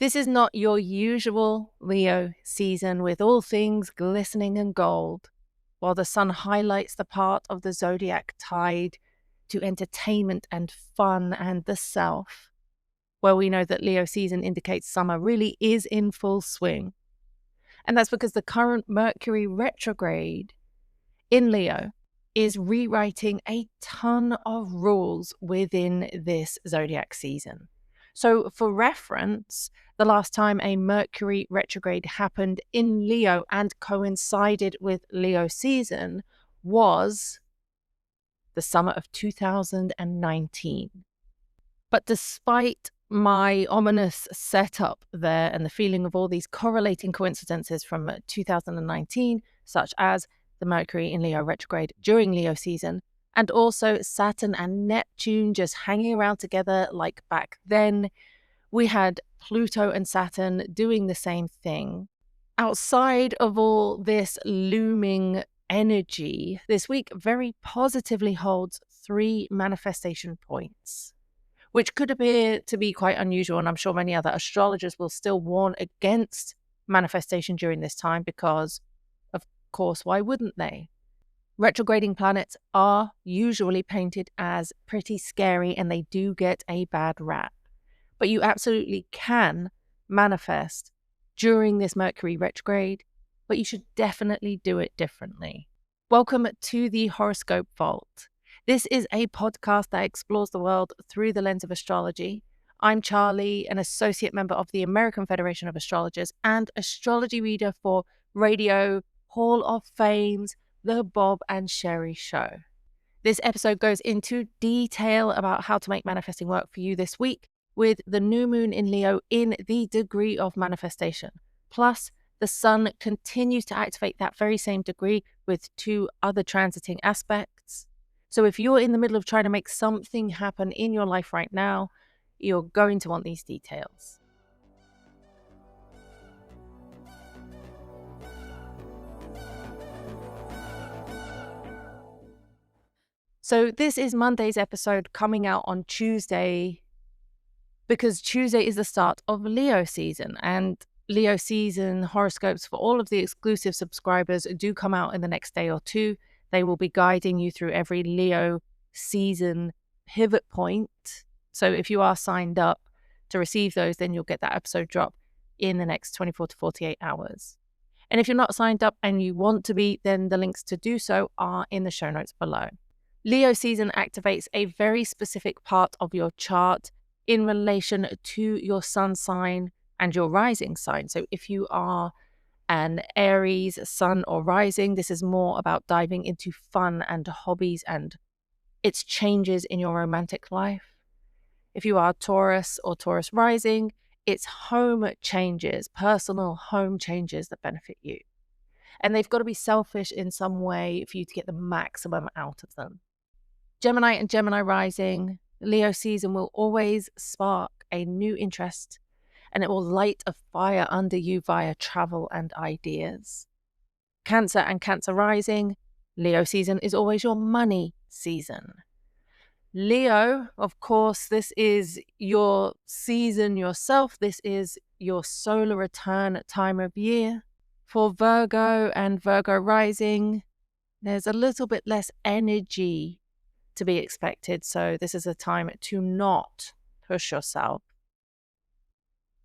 This is not your usual Leo season with all things glistening and gold, while the sun highlights the part of the zodiac tied to entertainment and fun and the self. Well, we know that Leo season indicates summer really is in full swing. And that's because the current Mercury retrograde in Leo is rewriting a ton of rules within this zodiac season. So for reference, the last time a Mercury retrograde happened in Leo and coincided with Leo season was the summer of 2019. But despite my ominous setup there and the feeling of all these correlating coincidences from 2019, such as the Mercury in Leo retrograde during Leo season, and also Saturn and Neptune just hanging around together like back then, we had Pluto and Saturn doing the same thing. Outside of all this looming energy, this week very positively holds 3 manifestation points, which could appear to be quite unusual, and I'm sure many other astrologers will still warn against manifestation during this time because, of course, why wouldn't they? Retrograding planets are usually painted as pretty scary and they do get a bad rap. But you absolutely can manifest during this Mercury retrograde, but you should definitely do it differently. Welcome to the Horoscope Vault. This is a podcast that explores the world through the lens of astrology. I'm Charlie, an associate member of the American Federation of Astrologers and astrology reader for Radio Hall of Fame's The Bob and Sherry Show. This episode goes into detail about how to make manifesting work for you this week with the new moon in Leo in the degree of manifestation. Plus, the sun continues to activate that very same degree with 2 other transiting aspects. So if you're in the middle of trying to make something happen in your life right now, you're going to want these details. So this is Monday's episode coming out on Tuesday because Tuesday is the start of Leo season, and Leo season horoscopes for all of the exclusive subscribers do come out in the next day or 2. They will be guiding you through every Leo season pivot point. So if you are signed up to receive those, then you'll get that episode drop in the next 24 to 48 hours. And if you're not signed up and you want to be, then the links to do so are in the show notes below. Leo season activates a very specific part of your chart in relation to your sun sign and your rising sign. So if you are an Aries sun or rising, this is more about diving into fun and hobbies and its changes in your romantic life. If you are Taurus or Taurus rising, it's home changes, personal home changes that benefit you. And they've got to be selfish in some way for you to get the maximum out of them. Gemini and Gemini rising, Leo season will always spark a new interest, and it will light a fire under you via travel and ideas. Cancer and Cancer rising, Leo season is always your money season. Leo, of course, this is your season yourself. This is your solar return time of year. For Virgo and Virgo rising, there's a little bit less energy to be expected, so this is a time to not push yourself.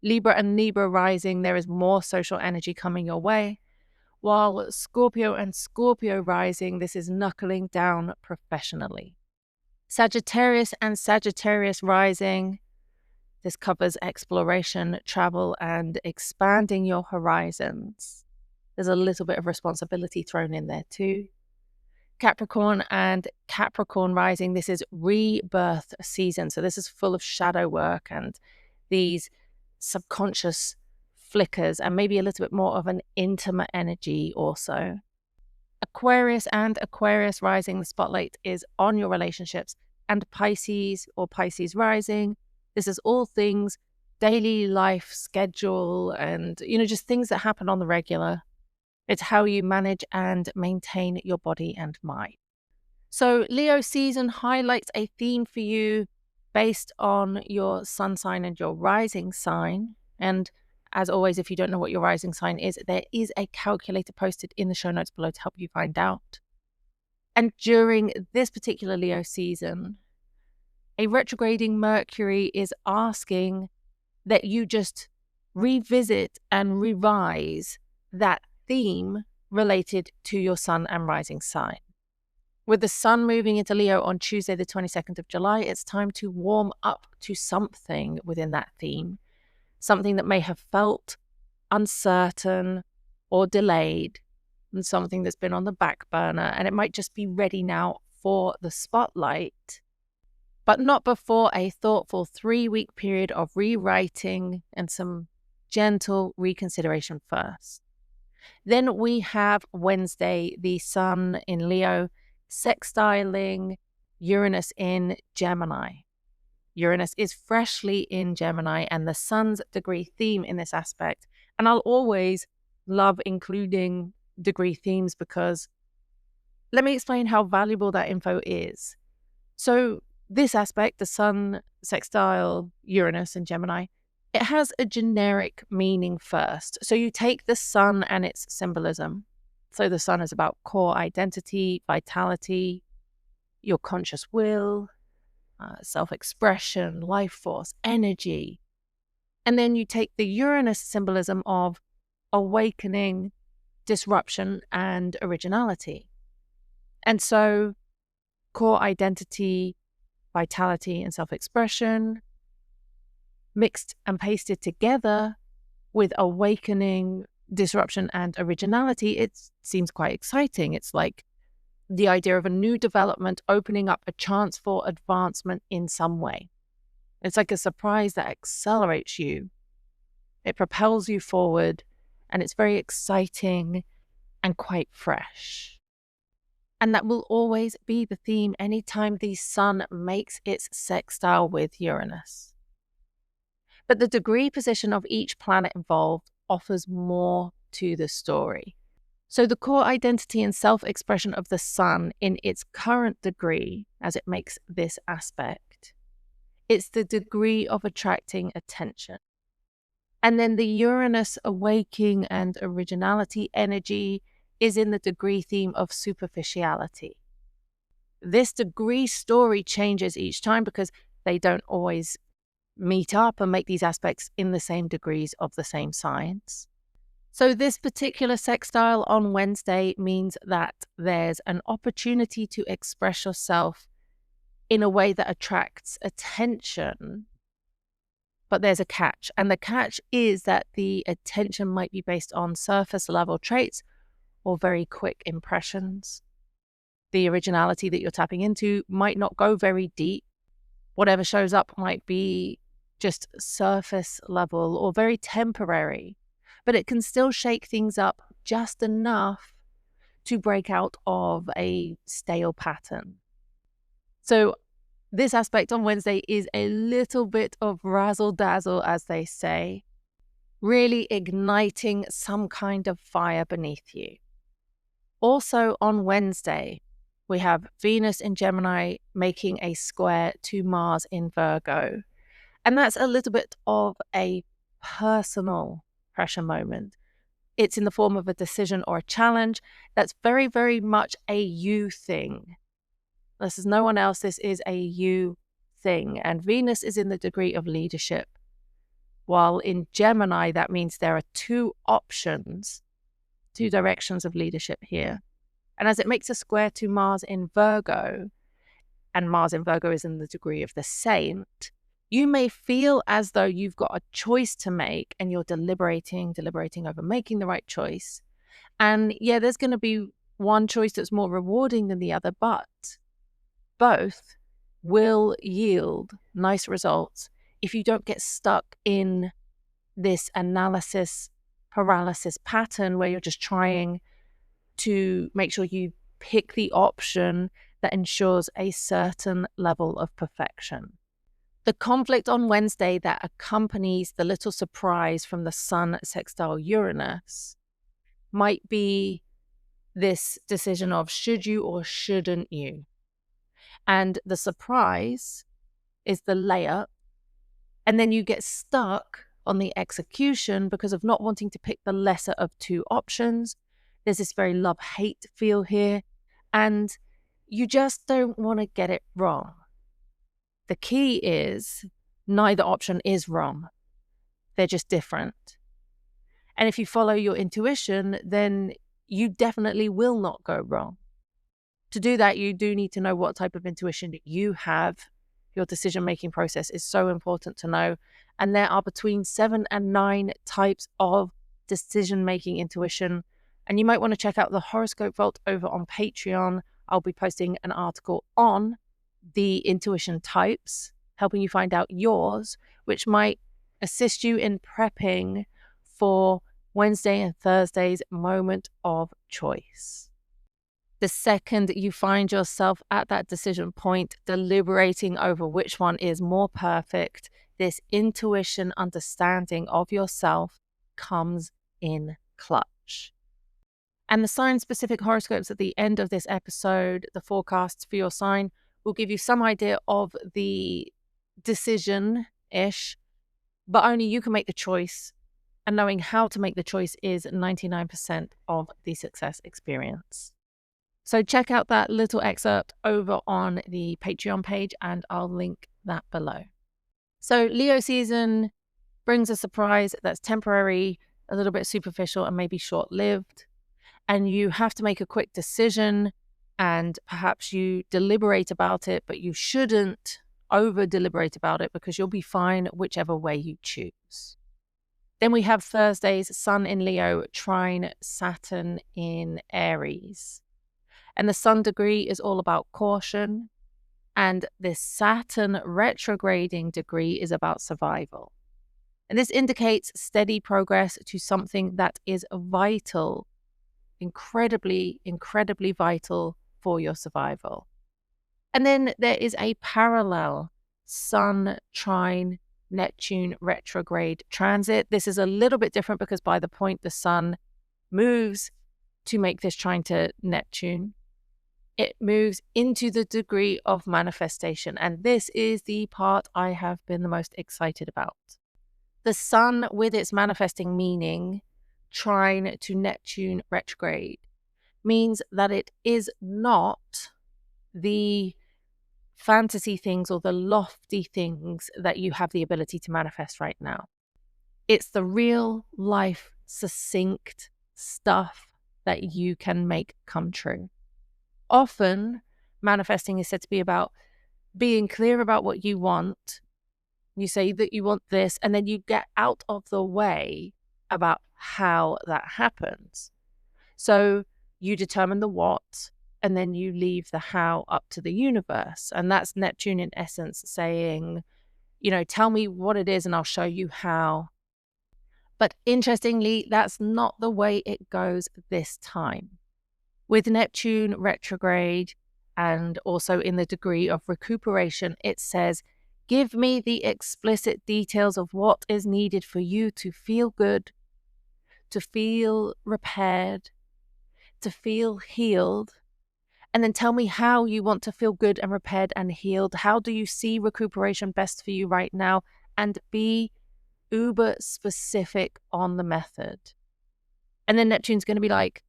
Libra and Libra rising, there is more social energy coming your way, while Scorpio and Scorpio rising, this is knuckling down professionally. Sagittarius and Sagittarius rising, this covers exploration, travel, and expanding your horizons. There's a little bit of responsibility thrown in there too. Capricorn and Capricorn rising, this is rebirth season. So this is full of shadow work and these subconscious flickers and maybe a little bit more of an intimate energy also. Aquarius and Aquarius rising, the spotlight is on your relationships. And Pisces or Pisces rising, this is all things daily life, schedule, and, just things that happen on the regular. It's how you manage and maintain your body and mind. So Leo season highlights a theme for you based on your sun sign and your rising sign. And as always, if you don't know what your rising sign is, there is a calculator posted in the show notes below to help you find out. And during this particular Leo season, a retrograding Mercury is asking that you just revisit and revise that theme related to your sun and rising sign. With the sun moving into Leo on Tuesday, the 22nd of July, it's time to warm up to something within that theme, something that may have felt uncertain or delayed, and something that's been on the back burner, and it might just be ready now for the spotlight, but not before a thoughtful 3-week period of rewriting and some gentle reconsideration first. Then we have Wednesday, the sun in Leo, sextiling Uranus in Gemini. Uranus is freshly in Gemini, and the sun's degree theme in this aspect. And I'll always love including degree themes because let me explain how valuable that info is. So this aspect, the sun sextile Uranus in Gemini, it has a generic meaning first. So you take the sun and its symbolism. So the sun is about core identity, vitality, your conscious will, self-expression, life force, energy. And then you take the Uranus symbolism of awakening, disruption, and originality. And so core identity, vitality, and self-expression mixed and pasted together with awakening, disruption, and originality, it seems quite exciting. It's like the idea of a new development opening up a chance for advancement in some way. It's like a surprise that accelerates you. It propels you forward, and it's very exciting and quite fresh. And that will always be the theme anytime the sun makes its sextile with Uranus. But the degree position of each planet involved offers more to the story. So the core identity and self-expression of the sun in its current degree, as it makes this aspect, it's the degree of attracting attention. And then the Uranus awakening and originality energy is in the degree theme of superficiality. This degree story changes each time because they don't always meet up and make these aspects in the same degrees of the same signs. So this particular sextile on Wednesday means that there's an opportunity to express yourself in a way that attracts attention, but there's a catch. And the catch is that the attention might be based on surface level traits or very quick impressions. The originality that you're tapping into might not go very deep. Whatever shows up might be just surface level or very temporary, but it can still shake things up just enough to break out of a stale pattern. So this aspect on Wednesday is a little bit of razzle dazzle, as they say, really igniting some kind of fire beneath you. Also on Wednesday, we have Venus in Gemini making a square to Mars in Virgo. And that's a little bit of a personal pressure moment. It's in the form of a decision or a challenge that's very, very much a you thing. This is no one else. This is a you thing. And Venus is in the degree of leadership. While in Gemini, that means there are two options, two directions of leadership here. And as it makes a square to Mars in Virgo, and Mars in Virgo is in the degree of the Saint, you may feel as though you've got a choice to make and you're deliberating over making the right choice. And yeah, there's going to be one choice that's more rewarding than the other, but both will yield nice results if you don't get stuck in this analysis paralysis pattern where you're just trying to make sure you pick the option that ensures a certain level of perfection. The conflict on Wednesday that accompanies the little surprise from the Sun sextile Uranus might be this decision of should you or shouldn't you? And the surprise is the layup, and then you get stuck on the execution because of not wanting to pick the lesser of two options. There's this very love-hate feel here, and you just don't want to get it wrong. The key is neither option is wrong. They're just different. And if you follow your intuition, then you definitely will not go wrong. To do that, you do need to know what type of intuition you have. Your decision-making process is so important to know. And there are between 7 and 9 types of decision-making intuition. And you might want to check out the Horoscope Vault over on Patreon. I'll be posting an article on the intuition types, helping you find out yours, which might assist you in prepping for Wednesday and Thursday's moment of choice. The second you find yourself at that decision point, deliberating over which one is more perfect, this intuition understanding of yourself comes in clutch. And the sign-specific horoscopes at the end of this episode, the forecasts for your sign, will give you some idea of the decision-ish, but only you can make the choice. And knowing how to make the choice is 99% of the success experience. So check out that little excerpt over on the Patreon page, and I'll link that below. So Leo season brings a surprise that's temporary, a little bit superficial, and maybe short-lived. And you have to make a quick decision, and perhaps you deliberate about it, but you shouldn't over-deliberate about it because you'll be fine whichever way you choose. Then we have Thursday's Sun in Leo trine Saturn in Aries. And the Sun degree is all about caution. And this Saturn retrograding degree is about survival. And this indicates steady progress to something that is vital, incredibly, incredibly vital for your survival. And then there is a parallel Sun trine Neptune retrograde transit. This is a little bit different because by the point the Sun moves to make this trine to Neptune, it moves into the degree of manifestation. And this is the part I have been the most excited about. The Sun, with its manifesting meaning, trine to Neptune retrograde, means that it is not the fantasy things or the lofty things that you have the ability to manifest right now. It's the real life, succinct stuff that you can make come true. Often, manifesting is said to be about being clear about what you want. You say that you want this, and then you get out of the way about how that happens. So you determine the what, and then you leave the how up to the universe. And that's Neptune in essence saying, tell me what it is and I'll show you how. But interestingly, that's not the way it goes this time. With Neptune retrograde and also in the degree of recuperation, it says, give me the explicit details of what is needed for you to feel good, to feel repaired, to feel healed. And then tell me how you want to feel good and repaired and healed. How do you see recuperation best for you right now? And be uber specific on the method. And then Neptune's going to be like,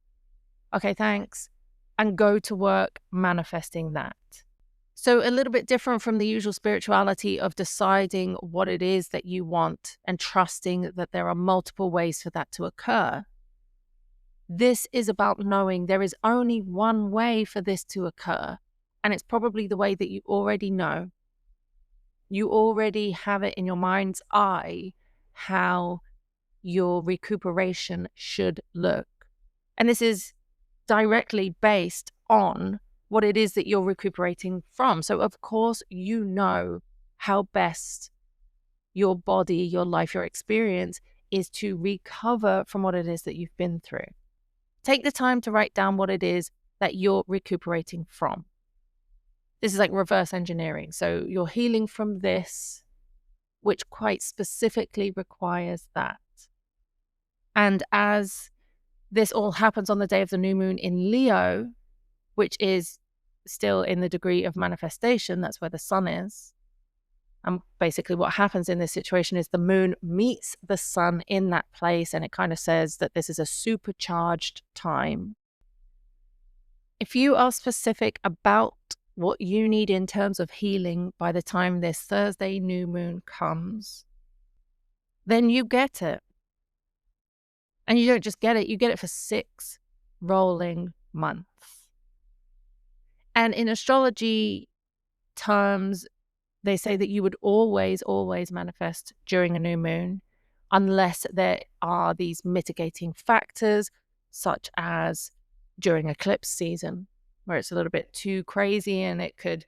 okay, thanks, and go to work manifesting that. So a little bit different from the usual spirituality of deciding what it is that you want and trusting that there are multiple ways for that to occur. This is about knowing there is only one way for this to occur, and it's probably the way that you already know. You already have it in your mind's eye how your recuperation should look. And this is directly based on what it is that you're recuperating from. So of course, you know how best your body, your life, your experience is to recover from what it is that you've been through. Take the time to write down what it is that you're recuperating from. This is like reverse engineering. So you're healing from this, which quite specifically requires that. And as this all happens on the day of the new moon in Leo, which is still in the degree of manifestation, that's where the Sun is, And basically what happens in this situation is the moon meets the sun in that place, and it kind of says that this is a supercharged time. If you are specific about what you need in terms of healing by the time this Thursday new moon comes, then you get it. And you don't just get it, you get it for 6 rolling months. And in astrology terms, they say that you would always manifest during a new moon, unless there are these mitigating factors, such as during eclipse season, where it's a little bit too crazy and it could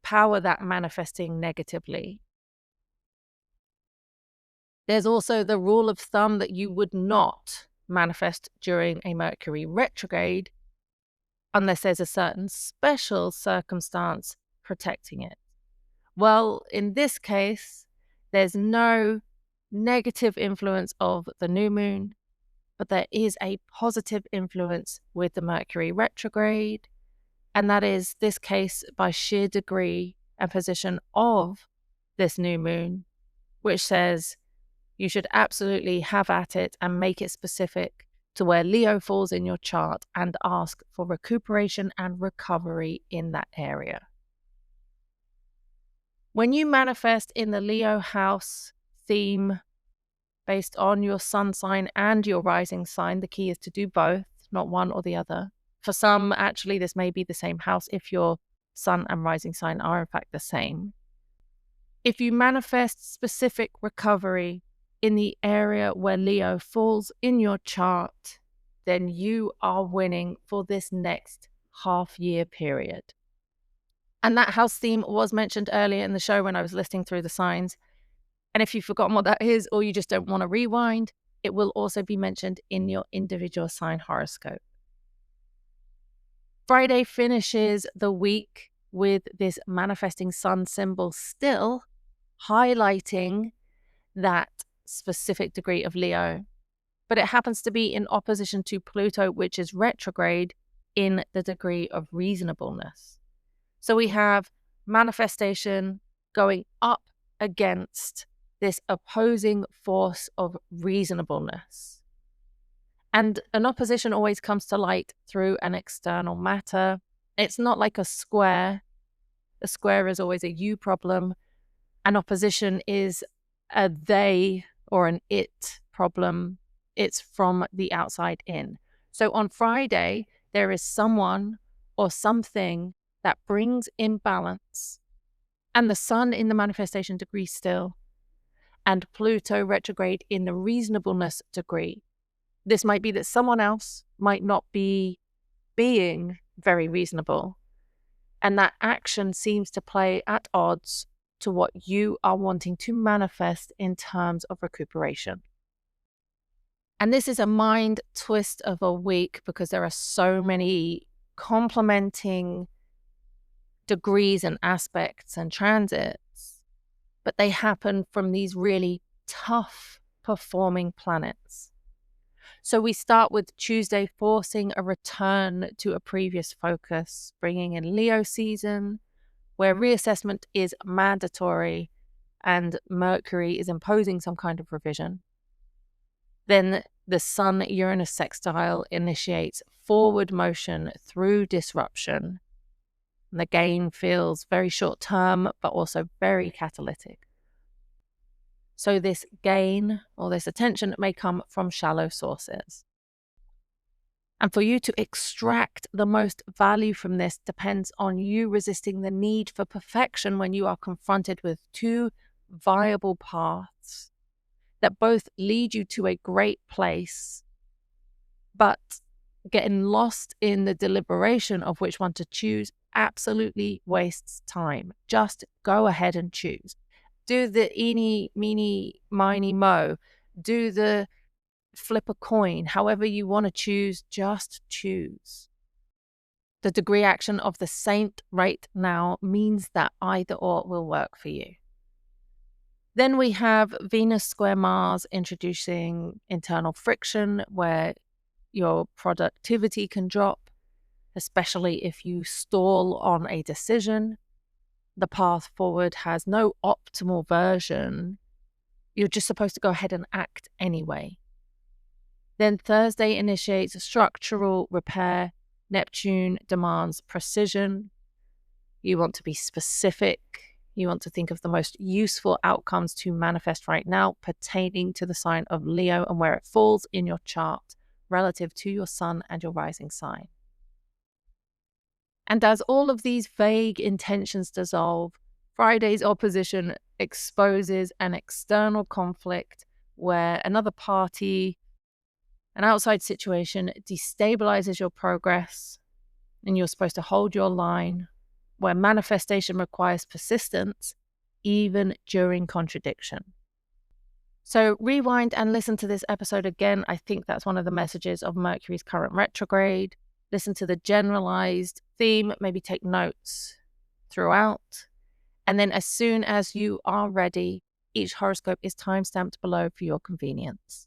power that manifesting negatively. There's also the rule of thumb that you would not manifest during a Mercury retrograde unless there's a certain special circumstance protecting it. Well, in this case, there's no negative influence of the new moon, but there is a positive influence with the Mercury retrograde, and that is this case by sheer degree and position of this new moon, which says you should absolutely have at it and make it specific to where Leo falls in your chart and ask for recuperation and recovery in that area. When you manifest in the Leo house theme based on your sun sign and your rising sign, the key is to do both, not one or the other. For some, actually, this may be the same house if your sun and rising sign are in fact the same. If you manifest specific recovery in the area where Leo falls in your chart, then you are winning for this next half-year period. And that house theme was mentioned earlier in the show when I was listing through the signs. And if you've forgotten what that is, or you just don't want to rewind, it will also be mentioned in your individual sign horoscope. Friday finishes the week with this manifesting sun symbol still highlighting that specific degree of Leo. But it happens to be in opposition to Pluto, which is retrograde in the degree of reasonableness. So we have manifestation going up against this opposing force of reasonableness. And an opposition always comes to light through an external matter. It's not like a square. A square is always a you problem. An opposition is a they or an it problem. It's from the outside in. So on Friday, there is someone or something that brings imbalance, and the sun in the manifestation degree still, and Pluto retrograde in the reasonableness degree. This might be that someone else might not be being very reasonable, and that action seems to play at odds to what you are wanting to manifest in terms of recuperation. And this is a mind twist of a week because there are so many complementing degrees and aspects and transits, but they happen from these really tough performing planets. So we start with Tuesday forcing a return to a previous focus, bringing in Leo season, where reassessment is mandatory and Mercury is imposing some kind of revision. Then the Sun-Uranus sextile initiates forward motion through disruption. And the gain feels very short term, but also very catalytic. So this gain or this attention may come from shallow sources. And for you to extract the most value from this depends on you resisting the need for perfection when you are confronted with two viable paths that both lead you to a great place, but getting lost in the deliberation of which one to choose absolutely wastes time. Just go ahead and choose. Do the eeny, meeny, miny, mo. Do the flip a coin. However you want to choose, just choose. The degree action of the saint right now means that either or will work for you. Then we have Venus square Mars introducing internal friction where your productivity can drop, especially if you stall on a decision. the path forward has no optimal version. You're just supposed to go ahead and act anyway. Then Thursday initiates structural repair. Neptune demands precision. You want to be specific. You want to think of the most useful outcomes to manifest right now pertaining to the sign of Leo and where it falls in your chart relative to your sun and your rising sign. And as all of these vague intentions dissolve, Friday's opposition exposes an external conflict where another party, an outside situation, destabilizes your progress, and you're supposed to hold your line, where manifestation requires persistence, even during contradiction. So rewind and listen to this episode again. I think that's one of the messages of Mercury's current retrograde. Listen to the generalized theme, maybe take notes throughout. And then as soon as you are ready, each horoscope is timestamped below for your convenience.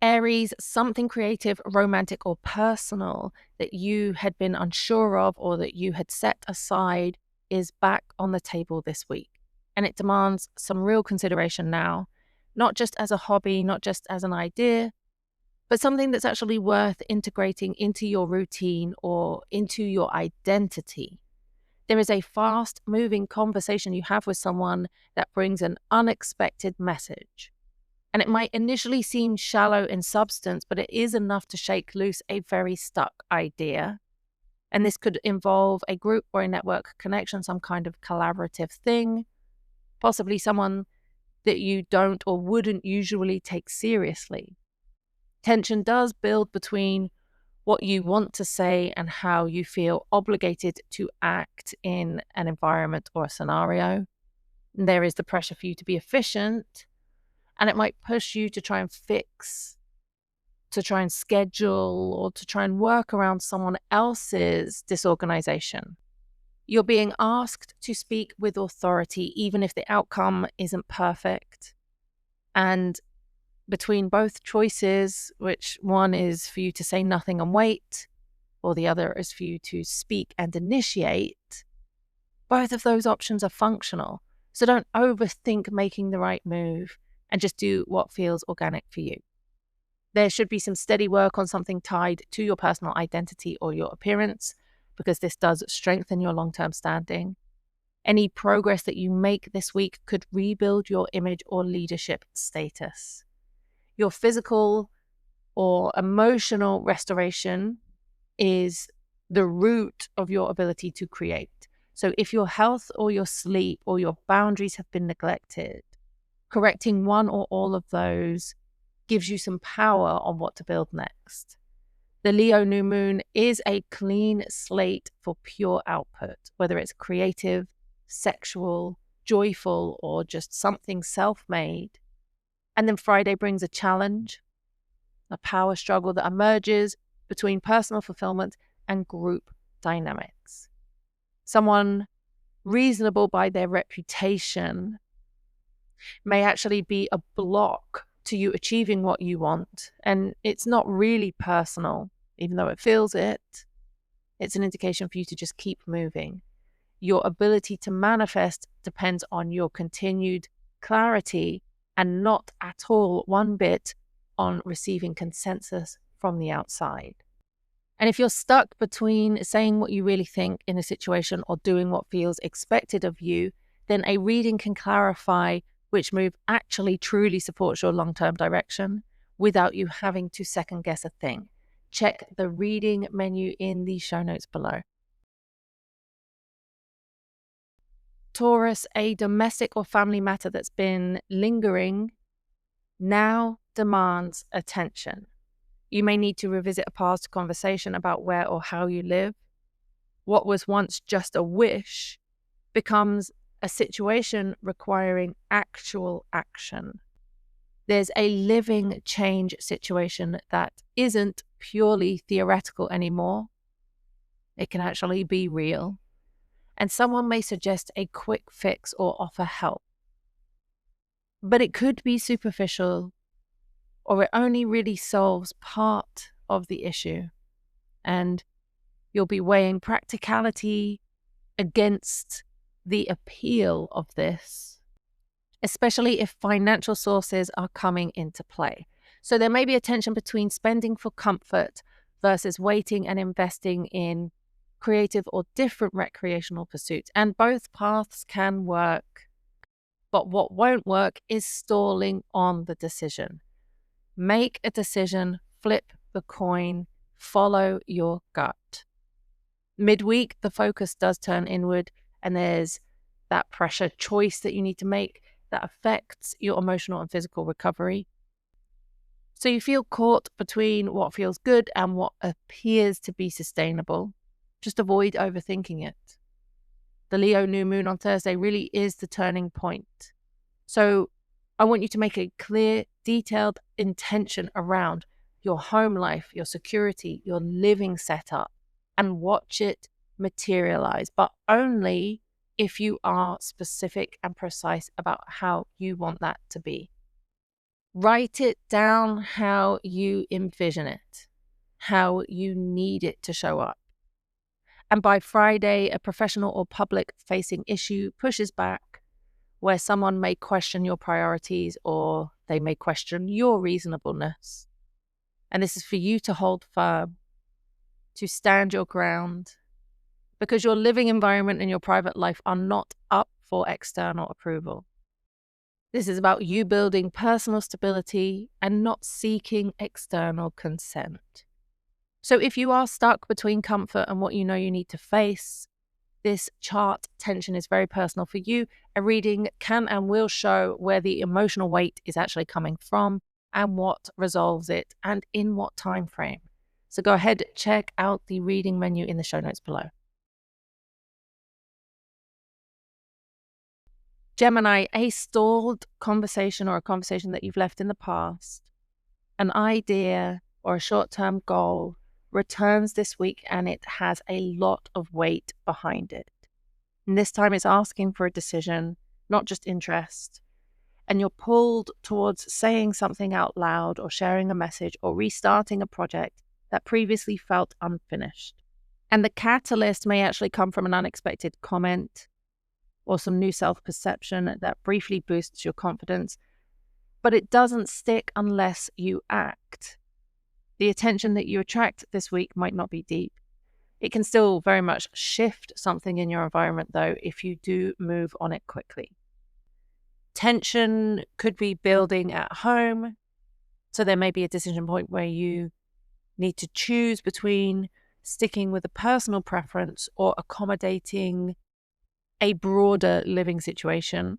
Aries, something creative, romantic, or personal that you had been unsure of or that you had set aside is back on the table this week. And it demands some real consideration now, not just as a hobby, not just as an idea, but something that's actually worth integrating into your routine or into your identity. There is a fast-moving conversation you have with someone that brings an unexpected message. And it might initially seem shallow in substance, but it is enough to shake loose a very stuck idea. And this could involve a group or a network connection, some kind of collaborative thing, possibly someone that you don't or wouldn't usually take seriously. Tension does build between what you want to say and how you feel obligated to act in an environment or a scenario. And there is the pressure for you to be efficient, and it might push you to try and fix, to try and schedule, or to try and work around someone else's disorganization. You're being asked to speak with authority, even if the outcome isn't perfect. And between both choices, which one is for you to say nothing and wait, or the other is for you to speak and initiate, both of those options are functional. So don't overthink making the right move and just do what feels organic for you. There should be some steady work on something tied to your personal identity or your appearance, because this does strengthen your long-term standing. Any progress that you make this week could rebuild your image or leadership status. Your physical or emotional restoration is the root of your ability to create. So if your health or your sleep or your boundaries have been neglected, correcting one or all of those gives you some power on what to build next. The Leo new moon is a clean slate for pure output, whether it's creative, sexual, joyful, or just something self-made. And then Friday brings a challenge, a power struggle that emerges between personal fulfillment and group dynamics. Someone reasonable by their reputation may actually be a block to you achieving what you want. And it's not really personal, even though it feels it. It's an indication for you to just keep moving. Your ability to manifest depends on your continued clarity and not at all one bit on receiving consensus from the outside. And if you're stuck between saying what you really think in a situation or doing what feels expected of you, then a reading can clarify which move actually truly supports your long-term direction without you having to second guess a thing. Check the reading menu in the show notes below. Taurus, a domestic or family matter that's been lingering now demands attention. You may need to revisit a past conversation about where or how you live. What was once just a wish becomes a situation requiring actual action. There's a living change situation that isn't purely theoretical anymore. It can actually be real. And someone may suggest a quick fix or offer help. But it could be superficial, or it only really solves part of the issue. And you'll be weighing practicality against the appeal of this, especially if financial sources are coming into play. So there may be a tension between spending for comfort versus waiting and investing in creative or different recreational pursuits. And both paths can work. But what won't work is stalling on the decision. Make a decision, flip the coin, follow your gut. Midweek, the focus does turn inward, and there's that pressure choice that you need to make that affects your emotional and physical recovery. So you feel caught between what feels good and what appears to be sustainable. Just avoid overthinking it. The Leo new moon on Thursday really is the turning point. So I want you to make a clear, detailed intention around your home life, your security, your living setup, and watch it materialize, but only if you are specific and precise about how you want that to be. Write it down how you envision it, how you need it to show up. And by Friday, a professional or public-facing issue pushes back, where someone may question your priorities or they may question your reasonableness. And this is for you to hold firm, to stand your ground, because your living environment and your private life are not up for external approval. This is about you building personal stability and not seeking external consent. So if you are stuck between comfort and what you know you need to face, this chart tension is very personal for you. A reading can and will show where the emotional weight is actually coming from and what resolves it and in what time frame. So go ahead, check out the reading menu in the show notes below. Gemini, a stalled conversation or a conversation that you've left in the past, an idea or a short-term goal returns this week and it has a lot of weight behind it. And this time it's asking for a decision, not just interest. And you're pulled towards saying something out loud or sharing a message or restarting a project that previously felt unfinished. And the catalyst may actually come from an unexpected comment or some new self-perception that briefly boosts your confidence, but it doesn't stick unless you act. The attention that you attract this week might not be deep. It can still very much shift something in your environment, though, if you do move on it quickly. Tension could be building at home, so there may be a decision point where you need to choose between sticking with a personal preference or accommodating a broader living situation.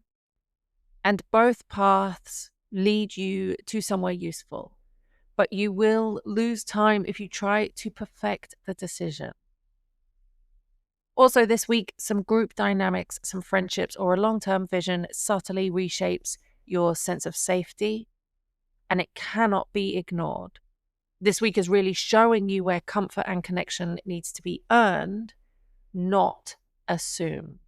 And both paths lead you to somewhere useful, but you will lose time if you try to perfect the decision. Also this week, some group dynamics, some friendships, or a long-term vision subtly reshapes your sense of safety, and it cannot be ignored. This week is really showing you where comfort and connection needs to be earned, not assumed.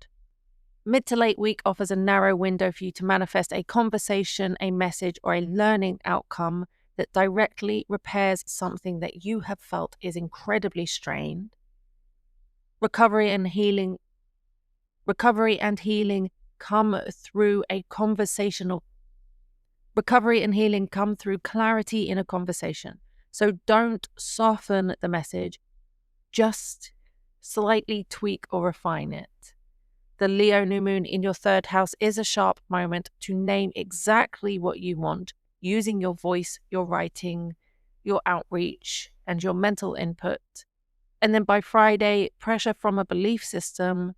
Mid to late week offers a narrow window for you to manifest a conversation, a message, or a learning outcome that directly repairs something that you have felt is incredibly strained. Recovery and healing come through clarity in a conversation. So don't soften the message, just slightly tweak or refine it. The Leo new moon in your third house is a sharp moment to name exactly what you want, using your voice, your writing, your outreach, and your mental input. And then by Friday, pressure from a belief system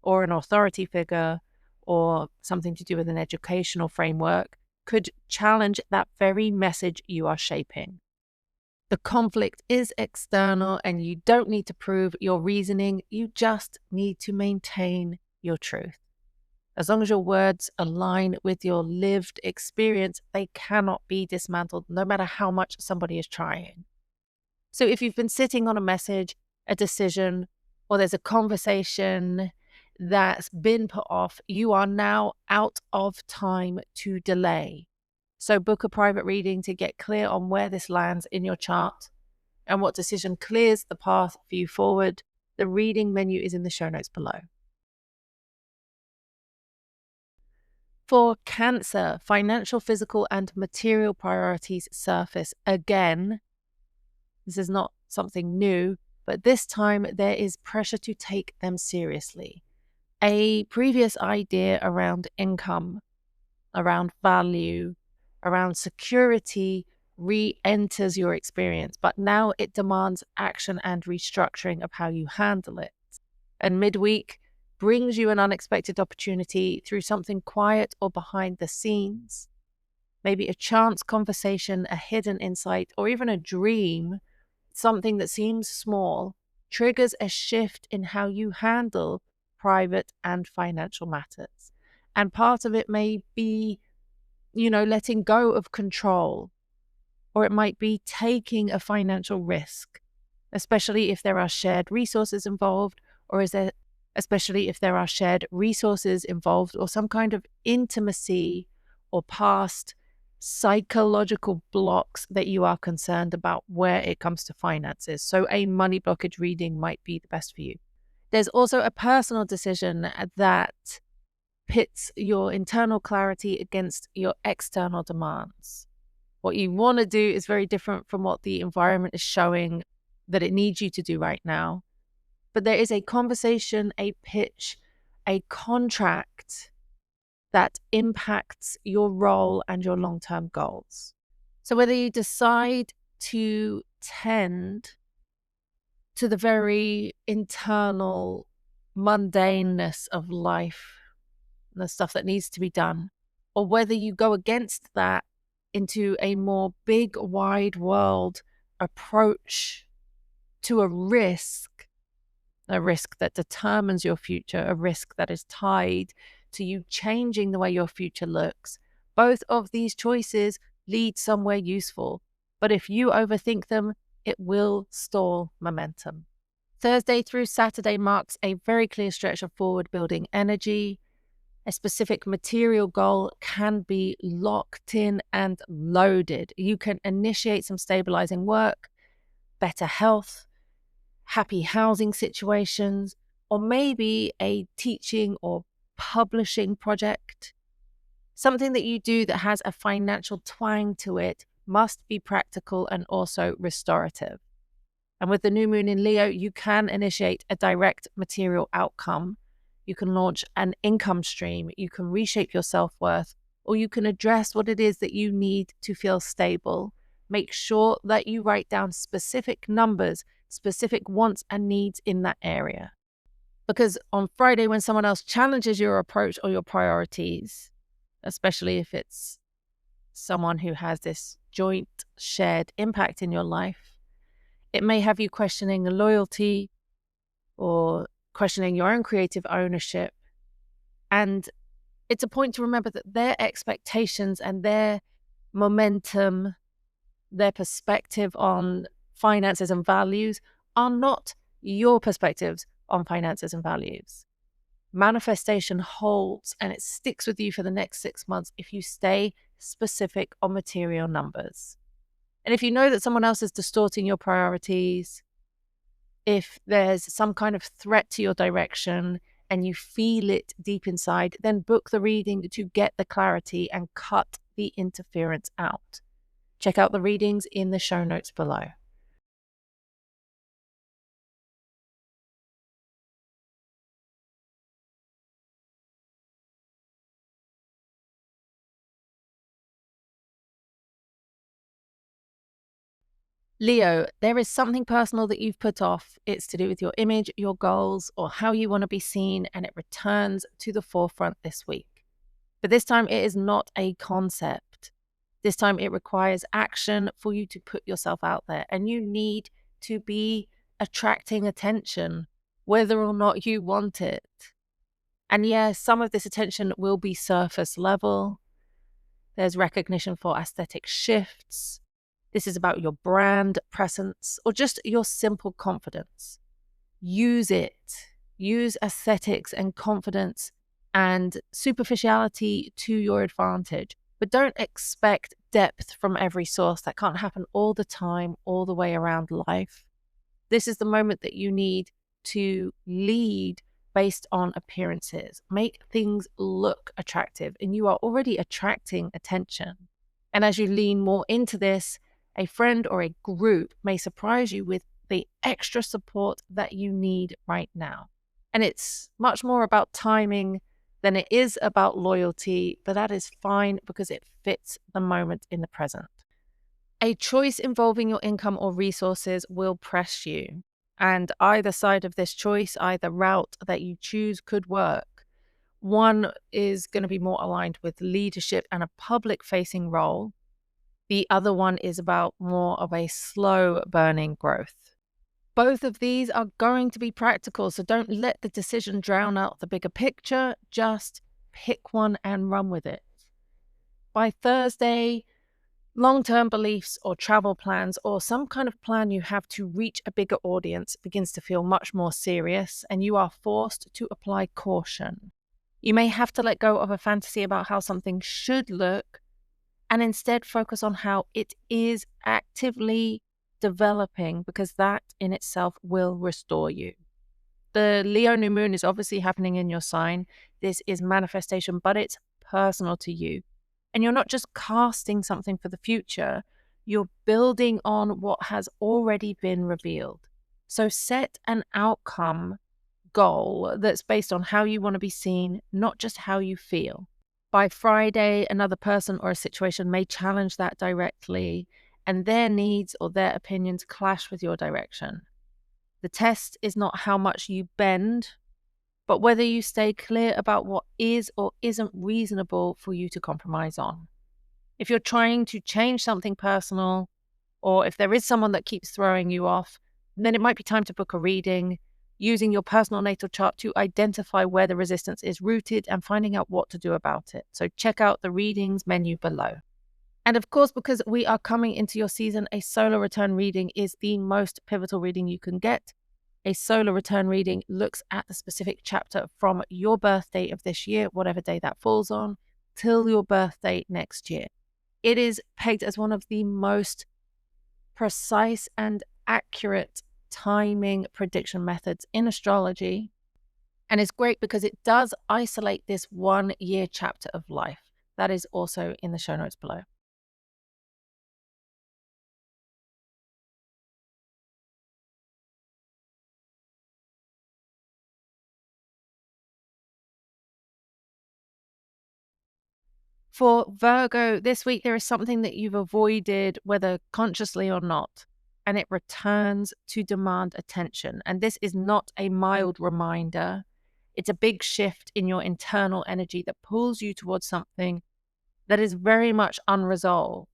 or an authority figure or something to do with an educational framework could challenge that very message you are shaping. The conflict is external and you don't need to prove your reasoning. You just need to maintain your truth. As long as your words align with your lived experience, they cannot be dismantled, no matter how much somebody is trying. So if you've been sitting on a message, a decision, or there's a conversation that's been put off, you are now out of time to delay. So book a private reading to get clear on where this lands in your chart and what decision clears the path for you forward. The reading menu is in the show notes below. For Cancer, financial, physical, and material priorities surface again. This is not something new, but this time there is pressure to take them seriously. A previous idea around income, around value, around security re-enters your experience, but now it demands action and restructuring of how you handle it. And midweek brings you an unexpected opportunity through something quiet or behind the scenes. Maybe a chance conversation, a hidden insight, or even a dream, something that seems small, triggers a shift in how you handle private and financial matters. And part of it may be, letting go of control, or it might be taking a financial risk, especially if there are shared resources involved, especially if there are shared resources involved, or some kind of intimacy or past psychological blocks that you are concerned about where it comes to finances. So a money blockage reading might be the best for you. There's also a personal decision that pits your internal clarity against your external demands. What you want to do is very different from what the environment is showing that it needs you to do right now. But there is a conversation, a pitch, a contract that impacts your role and your long-term goals. So whether you decide to tend to the very internal mundaneness of life, the stuff that needs to be done, or whether you go against that into a more big, wide world approach to a risk that determines your future, a risk that is tied to you changing the way your future looks. Both of these choices lead somewhere useful, but if you overthink them, it will stall momentum. Thursday through Saturday marks a very clear stretch of forward-building energy. A specific material goal can be locked in and loaded. You can initiate some stabilizing work, better health, happy housing situations, or maybe a teaching or publishing project. Something that you do that has a financial twang to it must be practical and also restorative. And with the new moon in Leo, you can initiate a direct material outcome. You can launch an income stream. You can reshape your self-worth, or you can address what it is that you need to feel stable. Make sure that you write down specific numbers, specific wants and needs in that area. Because on Friday, when someone else challenges your approach or your priorities, especially if it's someone who has this joint shared impact in your life, it may have you questioning loyalty or questioning your own creative ownership. And it's a point to remember that their expectations and their momentum, their perspective on finances and values are not your perspectives on finances and values. Manifestation holds and it sticks with you for the next 6 months if you stay specific on material numbers. And if you know that someone else is distorting your priorities, if there's some kind of threat to your direction and you feel it deep inside, then book the reading to get the clarity and cut the interference out. Check out the readings in the show notes below. Leo, there is something personal that you've put off. It's to do with your image, your goals, or how you want to be seen, and it returns to the forefront this week. But this time it is not a concept. This time it requires action for you to put yourself out there, and you need to be attracting attention, whether or not you want it. And yes, some of this attention will be surface level. There's recognition for aesthetic shifts. This is about your brand presence or just your simple confidence. Use it. Use aesthetics and confidence and superficiality to your advantage. But don't expect depth from every source. That can't happen all the time, all the way around life. This is the moment that you need to lead based on appearances. Make things look attractive, and you are already attracting attention. And as you lean more into this, a friend or a group may surprise you with the extra support that you need right now. And it's much more about timing than it is about loyalty, but that is fine because it fits the moment in the present. A choice involving your income or resources will press you, and either side of this choice, either route that you choose could work. One is going to be more aligned with leadership and a public-facing role. The other one is about more of a slow burning growth. Both of these are going to be practical, so don't let the decision drown out the bigger picture. Just pick one and run with it. By Thursday, long-term beliefs or travel plans or some kind of plan you have to reach a bigger audience begins to feel much more serious, and you are forced to apply caution. You may have to let go of a fantasy about how something should look and instead focus on how it is actively developing, because that in itself will restore you. The Leo new moon is obviously happening in your sign. This is manifestation, but it's personal to you. And you're not just casting something for the future, you're building on what has already been revealed. So set an outcome goal that's based on how you want to be seen, not just how you feel. By Friday, another person or a situation may challenge that directly, and their needs or their opinions clash with your direction. The test is not how much you bend, but whether you stay clear about what is or isn't reasonable for you to compromise on. If you're trying to change something personal, or if there is someone that keeps throwing you off, then it might be time to book a reading, using your personal natal chart to identify where the resistance is rooted and finding out what to do about it. So check out the readings menu below. And of course, because we are coming into your season, a solar return reading is the most pivotal reading you can get. A solar return reading looks at the specific chapter from your birthday of this year, whatever day that falls on, till your birthday next year. It is pegged as one of the most precise and accurate timing prediction methods in astrology. And it's great because it does isolate this 1 year chapter of life. That is also in the show notes below. For Virgo, this week there is something that you've avoided, whether consciously or not, and it returns to demand attention. And this is not a mild reminder. It's a big shift in your internal energy that pulls you towards something that is very much unresolved.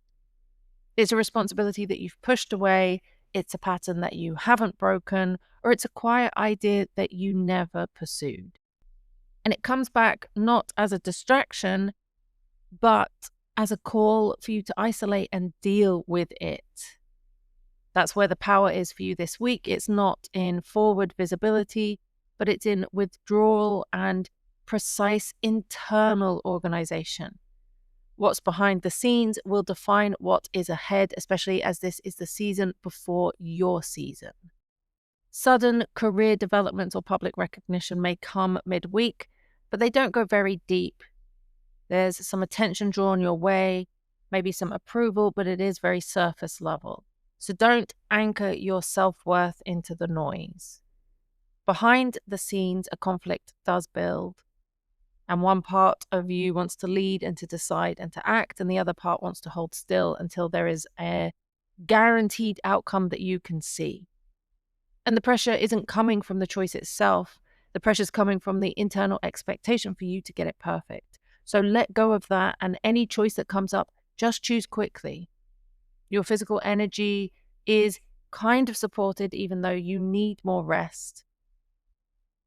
It's a responsibility that you've pushed away. It's a pattern that you haven't broken, or it's a quiet idea that you never pursued. And it comes back not as a distraction, but as a call for you to isolate and deal with it. That's where the power is for you this week. It's not in forward visibility, but it's in withdrawal and precise internal organization. What's behind the scenes will define what is ahead, especially as this is the season before your season. Sudden career development or public recognition may come midweek, but they don't go very deep. There's some attention drawn your way, maybe some approval, but it is very surface level. So don't anchor your self-worth into the noise. Behind the scenes, a conflict does build. And one part of you wants to lead and to decide and to act, and the other part wants to hold still until there is a guaranteed outcome that you can see. And the pressure isn't coming from the choice itself. The pressure is coming from the internal expectation for you to get it perfect. So let go of that, and any choice that comes up, just choose quickly. Your physical energy is kind of supported, even though you need more rest.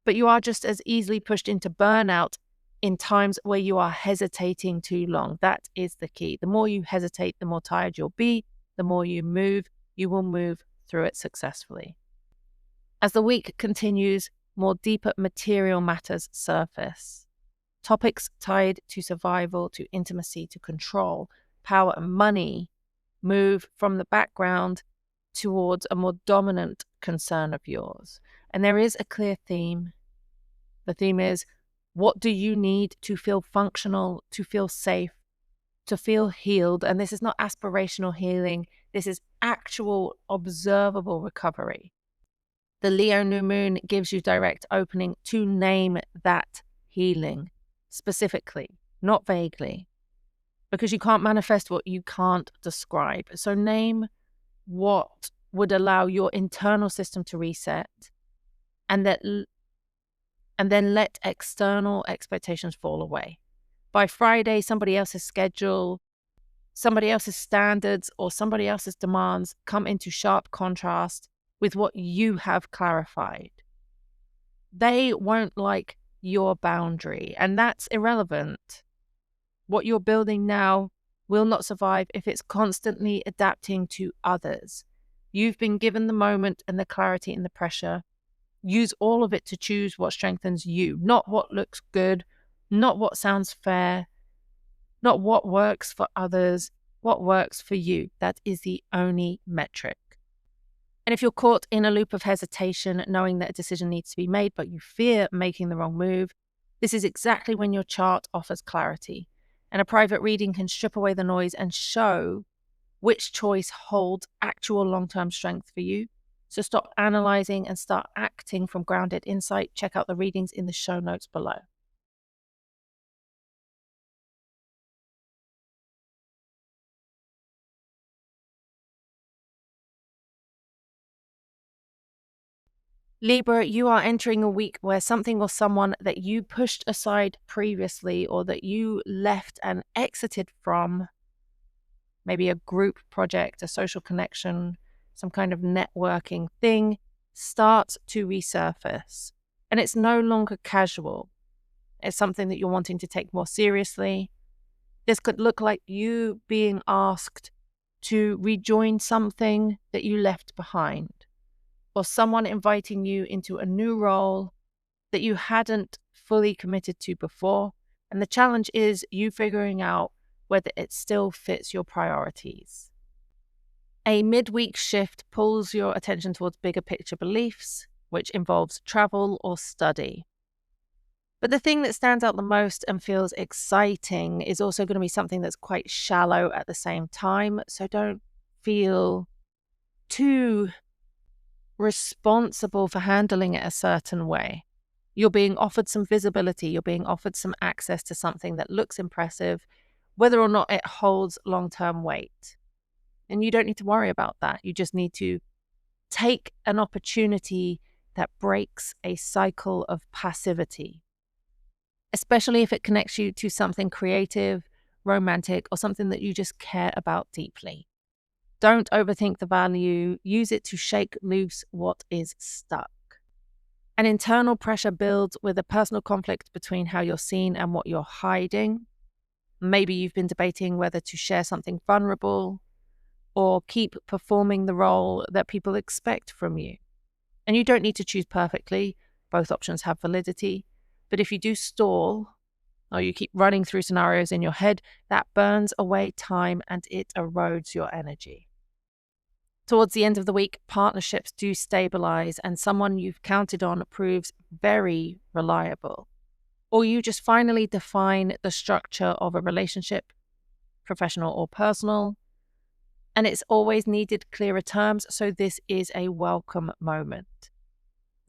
But you are just as easily pushed into burnout in times where you are hesitating too long. That is the key. The more you hesitate, the more tired you'll be. The more you will move through it successfully. As the week continues, more deeper material matters surface. Topics tied to survival, to intimacy, to control, power, and money move from the background towards a more dominant concern of yours. And there is a clear theme. The theme is, what do you need to feel functional, to feel safe, to feel healed? And this is not aspirational healing. This is actual observable recovery. The Leo new moon gives you direct opening to name that healing specifically, not vaguely, because you can't manifest what you can't describe. So name what would allow your internal system to reset, and then let external expectations fall away. By Friday, somebody else's schedule, somebody else's standards, or somebody else's demands come into sharp contrast with what you have clarified. They won't like your boundary, and that's irrelevant. What you're building now will not survive if it's constantly adapting to others. You've been given the moment and the clarity and the pressure. Use all of it to choose what strengthens you, not what looks good, not what sounds fair, not what works for others, what works for you. That is the only metric. And if you're caught in a loop of hesitation, knowing that a decision needs to be made, but you fear making the wrong move, this is exactly when your chart offers clarity. And a private reading can strip away the noise and show which choice holds actual long-term strength for you. So stop analyzing and start acting from grounded insight. Check out the readings in the show notes below. Libra, you are entering a week where something or someone that you pushed aside previously, or that you left and exited from, maybe a group project, a social connection, some kind of networking thing, starts to resurface. And it's no longer casual. It's something that you're wanting to take more seriously. This could look like you being asked to rejoin something that you left behind, or someone inviting you into a new role that you hadn't fully committed to before. And the challenge is you figuring out whether it still fits your priorities. A midweek shift pulls your attention towards bigger picture beliefs, which involves travel or study. But the thing that stands out the most and feels exciting is also going to be something that's quite shallow at the same time. So don't feel too responsible for handling it a certain way. You're being offered some visibility. You're being offered some access to something that looks impressive, whether or not it holds long-term weight. And you don't need to worry about that. You just need to take an opportunity that breaks a cycle of passivity, especially if it connects you to something creative, romantic, or something that you just care about deeply. Don't overthink the value. Use it to shake loose what is stuck. An internal pressure builds with a personal conflict between how you're seen and what you're hiding. Maybe you've been debating whether to share something vulnerable or keep performing the role that people expect from you. And you don't need to choose perfectly. Both options have validity. But if you do stall, or you keep running through scenarios in your head, that burns away time and it erodes your energy. Towards the end of the week, partnerships do stabilize and someone you've counted on proves very reliable. Or you just finally define the structure of a relationship, professional or personal, and it's always needed clearer terms, so this is a welcome moment.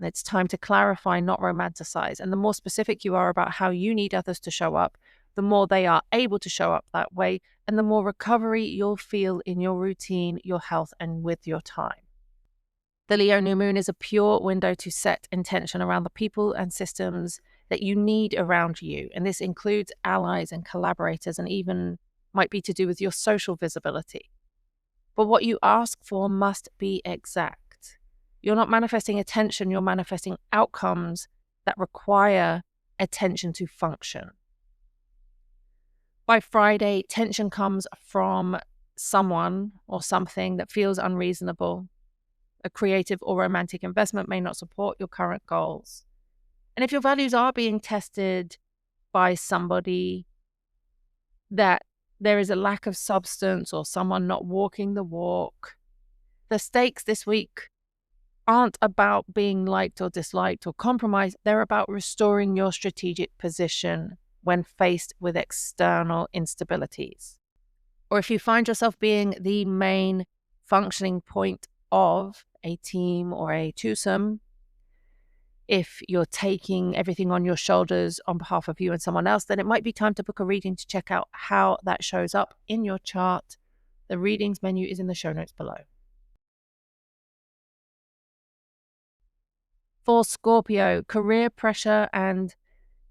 And it's time to clarify, not romanticize. And the more specific you are about how you need others to show up, the more they are able to show up that way, and the more recovery you'll feel in your routine, your health, and with your time. The Leo new moon is a pure window to set intention around the people and systems that you need around you. And this includes allies and collaborators, and even might be to do with your social visibility. But what you ask for must be exact. You're not manifesting attention, you're manifesting outcomes that require attention to function. By Friday, tension comes from someone or something that feels unreasonable. A creative or romantic investment may not support your current goals. And if your values are being tested, by somebody, that there is a lack of substance or someone not walking the walk. The stakes this week aren't about being liked or disliked or compromised. They're about restoring your strategic position when faced with external instabilities. Or if you find yourself being the main functioning point of a team or a twosome, if you're taking everything on your shoulders on behalf of you and someone else, then it might be time to book a reading to check out how that shows up in your chart. The readings menu is in the show notes below. For Scorpio, career pressure and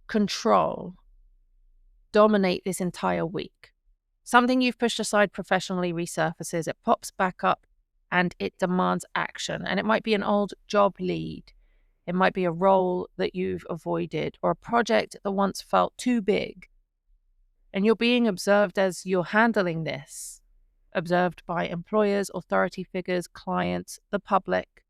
control dominate this entire week. Something you've pushed aside professionally resurfaces, it pops back up and it demands action. And it might be an old job lead. It might be a role that you've avoided or a project that once felt too big. And you're being observed as you're handling this, observed by employers, authority figures, clients, the public.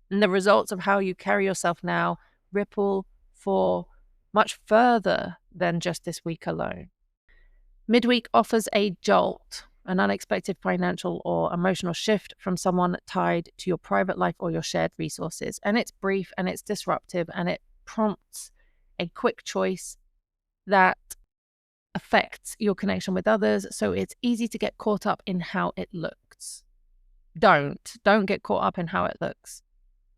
And the results of how you carry yourself now ripple for much further than just this week alone. Midweek offers a jolt, an unexpected financial or emotional shift from someone tied to your private life or your shared resources. And it's brief and it's disruptive and it prompts a quick choice that affects your connection with others. So it's easy to get caught up in how it looks. Don't get caught up in how it looks.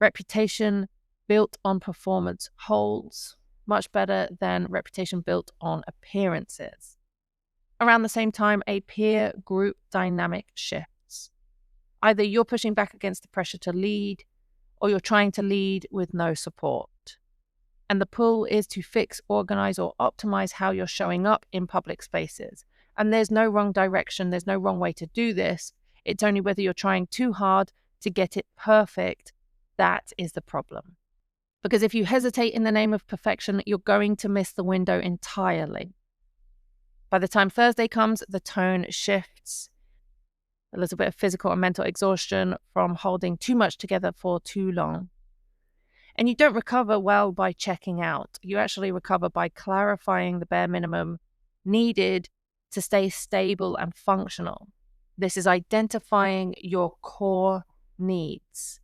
Reputation built on performance holds much better than reputation built on appearances. Around the same time, a peer group dynamic shifts. Either you're pushing back against the pressure to lead, or you're trying to lead with no support. And the pull is to fix, organize, or optimize how you're showing up in public spaces. And there's no wrong direction, there's no wrong way to do this. It's only whether you're trying too hard to get it perfect. That is the problem. Because if you hesitate in the name of perfection, you're going to miss the window entirely. By the time Thursday comes, the tone shifts. A little bit of physical and mental exhaustion from holding too much together for too long. And you don't recover well by checking out. You actually recover by clarifying the bare minimum needed to stay stable and functional. This is identifying your core needs,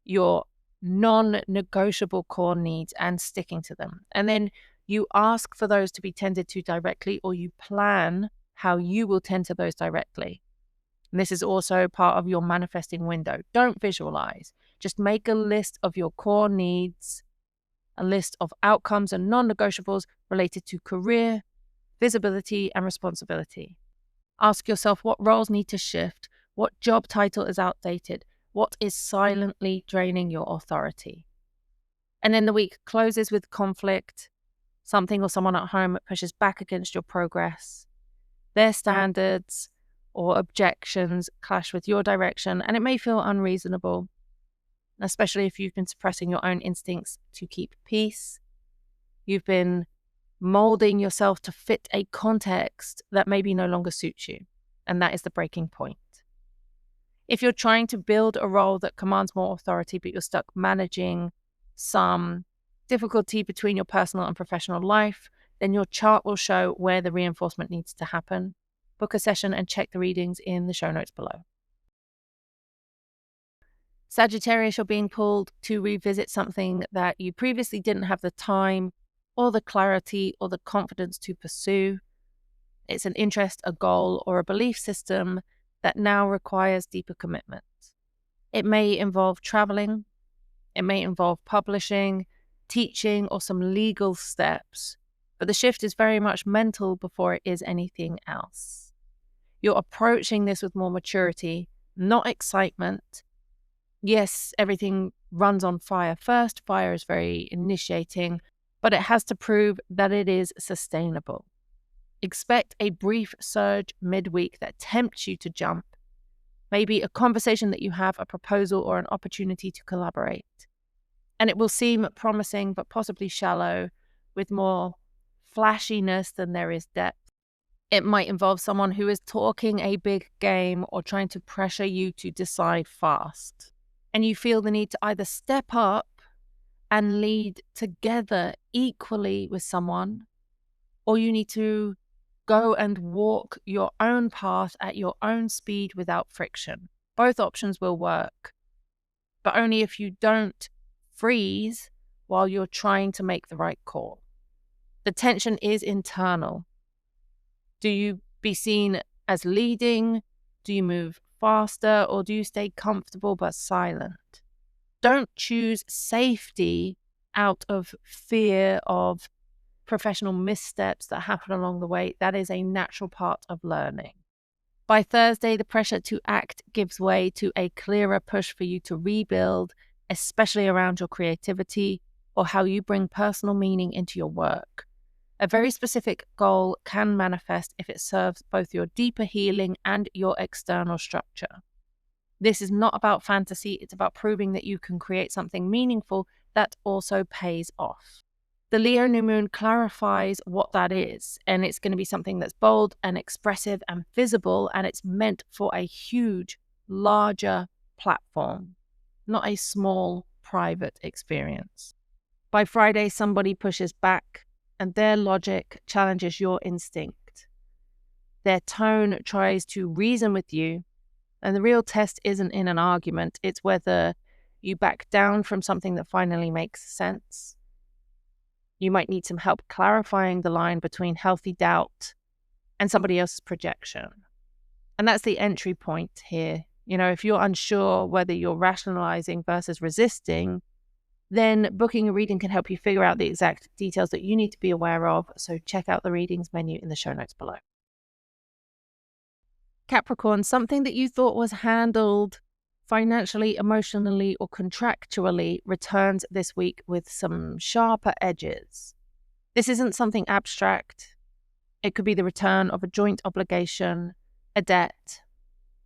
your non-negotiable core needs, and sticking to them. And then you ask for those to be tended to directly, or you plan how you will tend to those directly. And this is also part of your manifesting window. Don't visualize. Just make a list of your core needs, a list of outcomes and non-negotiables related to career, visibility, and responsibility. Ask yourself what roles need to shift, what job title is outdated, what is silently draining your authority. And then the week closes with conflict. Something or someone at home pushes back against your progress. Their standards or objections clash with your direction, and it may feel unreasonable, especially if you've been suppressing your own instincts to keep peace. You've been molding yourself to fit a context that maybe no longer suits you, and that is the breaking point. If you're trying to build a role that commands more authority, but you're stuck managing some difficulty between your personal and professional life, then your chart will show where the reinforcement needs to happen. Book a session and check the readings in the show notes below. Sagittarius, you're being pulled to revisit something that you previously didn't have the time or the clarity or the confidence to pursue. It's an interest, a goal, or a belief system that now requires deeper commitment. It may involve traveling, it may involve publishing, teaching, or some legal steps, but the shift is very much mental before it is anything else. You're approaching this with more maturity, not excitement. Yes, everything runs on fire first. Fire is very initiating, but it has to prove that it is sustainable. Expect a brief surge midweek that tempts you to jump. Maybe a conversation that you have, a proposal, or an opportunity to collaborate. And it will seem promising, but possibly shallow, with more flashiness than there is depth. It might involve someone who is talking a big game or trying to pressure you to decide fast. And you feel the need to either step up and lead together equally with someone, or you need to go and walk your own path at your own speed without friction. Both options will work, but only if you don't freeze while you're trying to make the right call. The tension is internal. Do you be seen as leading? Do you move faster, or do you stay comfortable but silent? Don't choose safety out of fear of professional missteps that happen along the way. That is a natural part of learning. By Thursday, the pressure to act gives way to a clearer push for you to rebuild, especially around your creativity or how you bring personal meaning into your work. A very specific goal can manifest if it serves both your deeper healing and your external structure. This is not about fantasy, it's about proving that you can create something meaningful that also pays off. The Leo new moon clarifies what that is, and it's going to be something that's bold and expressive and visible, and it's meant for a huge, larger platform, not a small, private experience. By Friday, somebody pushes back, and their logic challenges your instinct. Their tone tries to reason with you, and the real test isn't in an argument, it's whether you back down from something that finally makes sense. You might need some help clarifying the line between healthy doubt and somebody else's projection. And that's the entry point here. If you're unsure whether you're rationalizing versus resisting, then booking a reading can help you figure out the exact details that you need to be aware of. So check out the readings menu in the show notes below. Capricorn, something that you thought was handled financially, emotionally, or contractually returns this week with some sharper edges. This isn't something abstract. It could be the return of a joint obligation, a debt,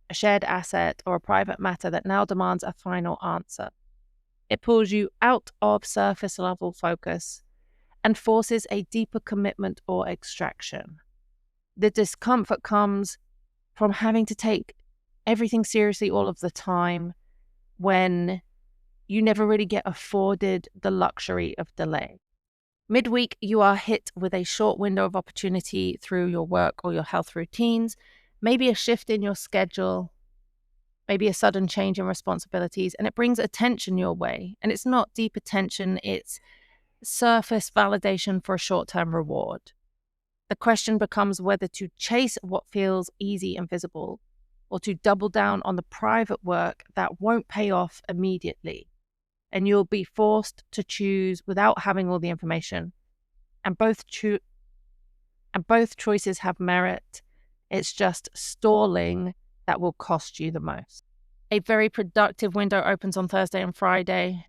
a shared asset, or a private matter that now demands a final answer. It pulls you out of surface level focus and forces a deeper commitment or extraction. The discomfort comes from having to take everything seriously all of the time when you never really get afforded the luxury of delay. Midweek, you are hit with a short window of opportunity through your work or your health routines, maybe a shift in your schedule, maybe a sudden change in responsibilities, and it brings attention your way. And it's not deep attention, it's surface validation for a short-term reward. The question becomes whether to chase what feels easy and visible, or to double down on the private work that won't pay off immediately. And you'll be forced to choose without having all the information. And both choices have merit. It's just stalling that will cost you the most. A very productive window opens on Thursday and Friday.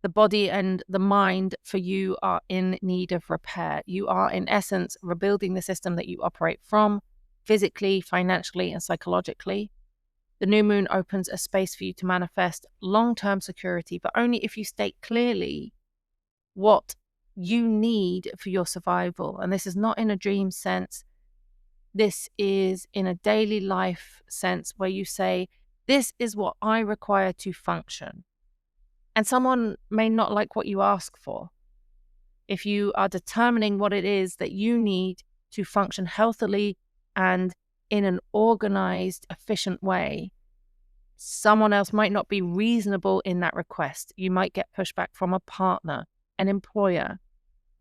The body and the mind for you are in need of repair. You are, in essence, rebuilding the system that you operate from, physically, financially, and psychologically. The new moon opens a space for you to manifest long-term security, but only if you state clearly what you need for your survival. And this is not in a dream sense. This is in a daily life sense where you say, this is what I require to function. And someone may not like what you ask for. If you are determining what it is that you need to function healthily and in an organized, efficient way, someone else might not be reasonable in that request. You might get pushback from a partner, an employer,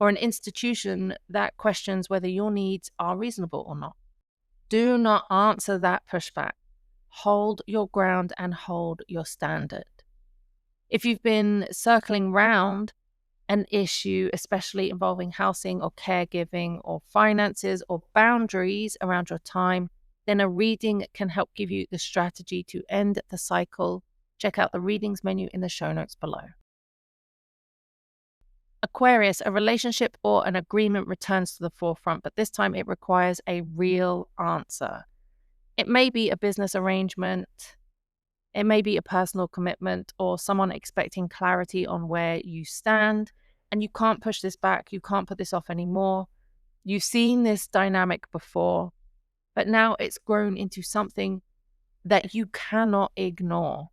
or an institution that questions whether your needs are reasonable or not. Do not answer that pushback. Hold your ground and hold your standard. If you've been circling round an issue, especially involving housing or caregiving or finances or boundaries around your time, then a reading can help give you the strategy to end the cycle. Check out the readings menu in the show notes below. Aquarius, a relationship or an agreement returns to the forefront, but this time it requires a real answer. It may be a business arrangement, it may be a personal commitment, or someone expecting clarity on where you stand, and you can't push this back, you can't put this off anymore. You've seen this dynamic before, but now it's grown into something that you cannot ignore.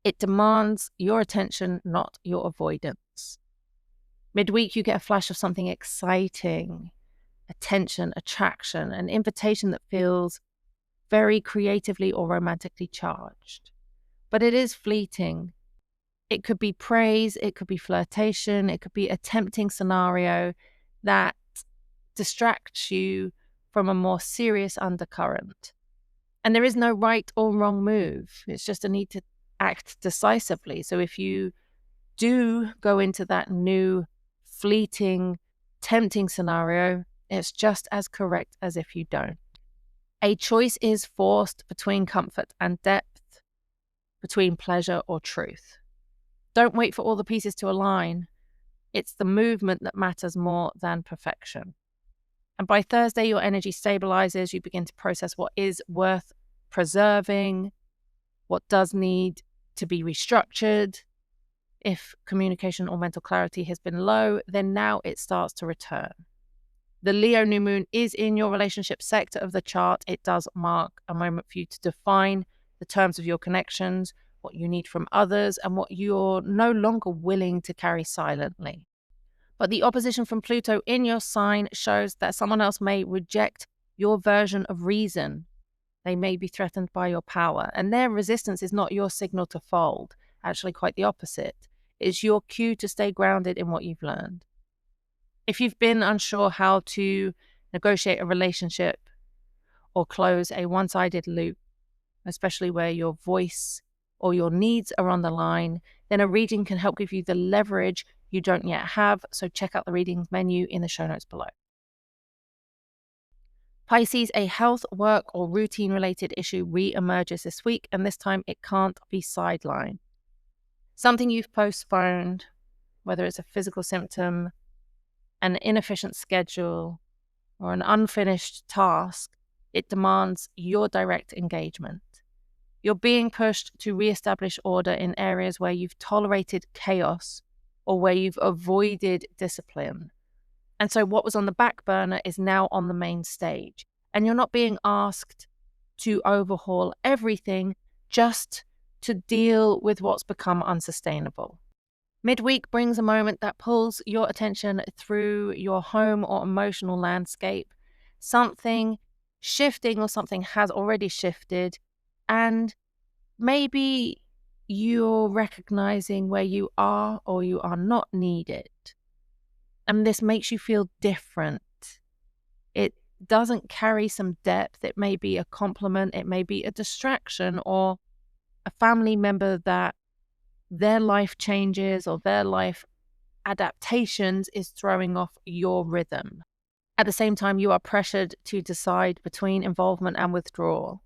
It demands your attention, not your avoidance. Midweek, you get a flash of something exciting. attention, attraction, an invitation that feels very creatively or romantically charged. But it is fleeting. It could be praise, it could be flirtation, it could be a tempting scenario that distracts you from a more serious undercurrent. And there is no right or wrong move. It's just a need to act decisively. So if you do go into that new, fleeting, tempting scenario, it's just as correct as if you don't. A choice is forced between comfort and depth, between pleasure or truth. Don't wait for all the pieces to align. It's the movement that matters more than perfection. And by Thursday, your energy stabilizes. You begin to process what is worth preserving, what does need to be restructured. If communication or mental clarity has been low, then now it starts to return. The Leo new moon is in your relationship sector of the chart. It does mark a moment for you to define the terms of your connections, what you need from others, and what you're no longer willing to carry silently. But the opposition from Pluto in your sign shows that someone else may reject your version of reason. They may be threatened by your power, and their resistance is not your signal to fold. Actually, quite the opposite. It's your cue to stay grounded in what you've learned. If you've been unsure how to negotiate a relationship or close a one-sided loop, especially where your voice or your needs are on the line, then a reading can help give you the leverage you don't yet have. So check out the readings menu in the show notes below. Pisces, a health, work, or routine-related issue re-emerges this week, and this time it can't be sidelined. Something you've postponed, whether it's a physical symptom, an inefficient schedule, or an unfinished task, it demands your direct engagement. You're being pushed to reestablish order in areas where you've tolerated chaos or where you've avoided discipline. And so what was on the back burner is now on the main stage. And you're not being asked to overhaul everything, just to deal with what's become unsustainable. Midweek brings a moment that pulls your attention through your home or emotional landscape. Something shifting or something has already shifted, and maybe you're recognizing where you are or you are not needed. And this makes you feel different. It doesn't carry some depth. It may be a compliment, it may be a distraction, or a family member that their life changes or their life adaptations is throwing off your rhythm. At the same time, you are pressured to decide between involvement and withdrawal.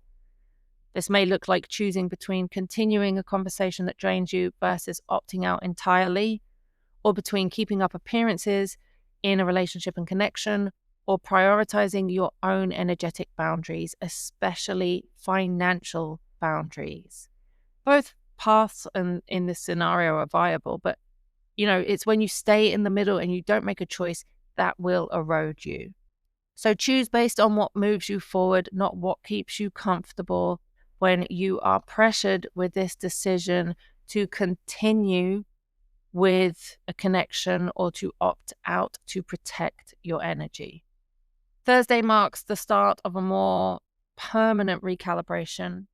This may look like choosing between continuing a conversation that drains you versus opting out entirely, or between keeping up appearances in a relationship and connection, or prioritizing your own energetic boundaries, especially financial boundaries. Both paths in this scenario are viable, but it's when you stay in the middle and you don't make a choice that will erode you. So choose based on what moves you forward, not what keeps you comfortable when you are pressured with this decision to continue with a connection or to opt out to protect your energy. Thursday marks the start of a more permanent recalibration,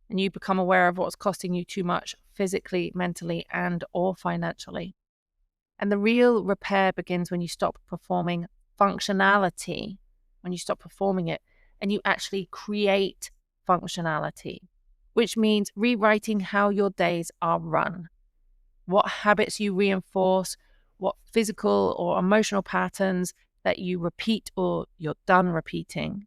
and you become aware of what's costing you too much physically, mentally, and or financially. And the real repair begins when you stop performing functionality, when you stop performing it, and you actually create functionality, which means rewriting how your days are run, what habits you reinforce, what physical or emotional patterns that you repeat or you're done repeating.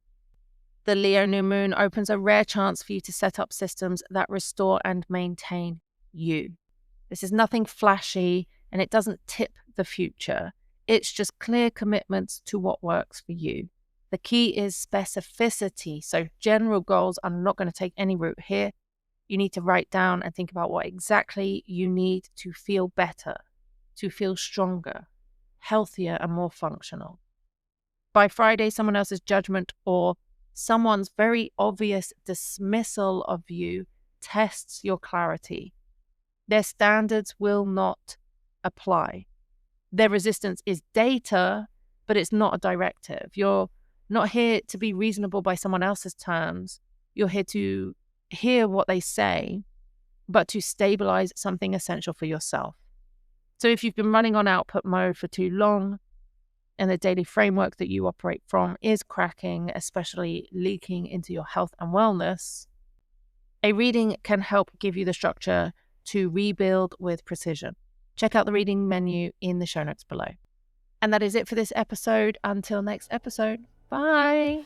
The Leo new moon opens a rare chance for you to set up systems that restore and maintain you. This is nothing flashy, and it doesn't tip the future. It's just clear commitments to what works for you. The key is specificity. So general goals are not going to take any root here. You need to write down and think about what exactly you need to feel better, to feel stronger, healthier, and more functional. By Friday, someone else's judgment or someone's very obvious dismissal of you tests your clarity. Their standards will not apply. Their resistance is data, but it's not a directive. You're not here to be reasonable by someone else's terms. You're here to hear what they say, but to stabilize something essential for yourself. So if you've been running on output mode for too long and the daily framework that you operate from is cracking, especially leaking into your health and wellness, a reading can help give you the structure to rebuild with precision. Check out the reading menu in the show notes below. And that is it for this episode. Until next episode, bye.